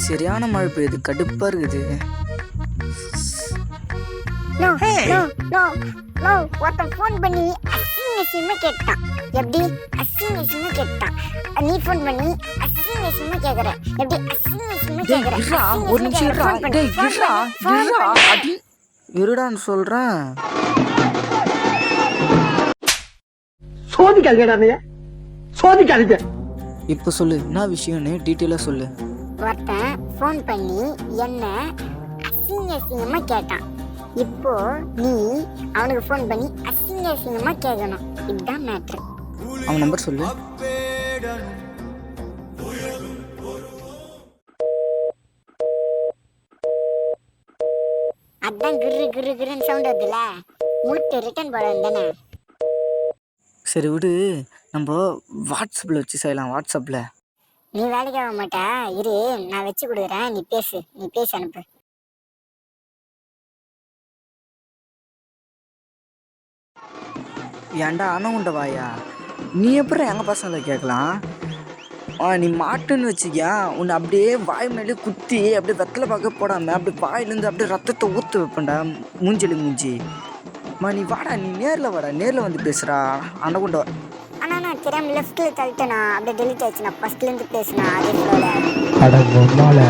சரியான மழை பெய்யுது, கடுப்பா இருக்குது. நோ நோ நோ நோ ஒருத்தன் ஃபோன் பண்ணி அசிங்கமா கேட்டான். எப்படி அசிங்கமா கேட்டான்? நீ ஃபோன் பண்ணி அசிங்கமா கேக்குற. எப்படி அசிங்கமா கேக்குற? இருடா, ஒரு நிமிஷம் இருடா. டேய் இருடா, இருடா. அடி இருடான்னு சொல்றேன். சோதிக்காதீங்க, சோதிக்காதீங்க. இப்போ சொல்லு, என்ன விஷயம்னு டீட்டெயிலாக சொல்லு. ஒருத்தன் ஃபோன் பண்ணி என்ன அசிங்கமா கேட்டான். இப்போ நீ அவனுக்கு ஃபோன் பண்ணி அசிங்கமா கேட்கணும். இதுதான் மேட்ரு. அவன் நம்பர் சொல்லு. அதான் கிரு கிரு கிருன்னு சவுண்ட் வருதுல்ல, முழுக்க ரிட்டர்ன் போட தானே. சரி விடு, நம்ம வாட்ஸ்அப்பில் வச்சு செய்யலாம். வாட்ஸ்அப்பில் நீ வேலைக்கு ஆக மாட்டா, இரு நான் வச்சு கொடுக்குறேன். நீ பேசி அனுப்பு. ஏன்டா அணவுண்ட வாயா, நீ எப்படி எங்கள் பசங்களை கேட்கலாம்? நீ மாட்டுன்னு வச்சுக்கியா, உன்னை அப்படியே வாய் மேலே குத்தி அப்படியே வெத்தலை பார்க்க போடாமல் அப்படியே வாயிலேருந்து அப்படியே ரத்தத்தை ஊற்ற வைப்பேன்டா, மூஞ்சி. நீ வாடா, நீ நேரில் வாடா, நேரில் வந்து பேசுகிறா அணகுண்ட. ஆனால் நான் தெரியாமல் லெஃப்ட்டில் தள்ளிட்டேனா, அப்படியே டெலிட் ஆயிடுச்சு. நான் ஃபர்ஸ்ட்லேருந்து பேசினா அதே அடங்கொம்மால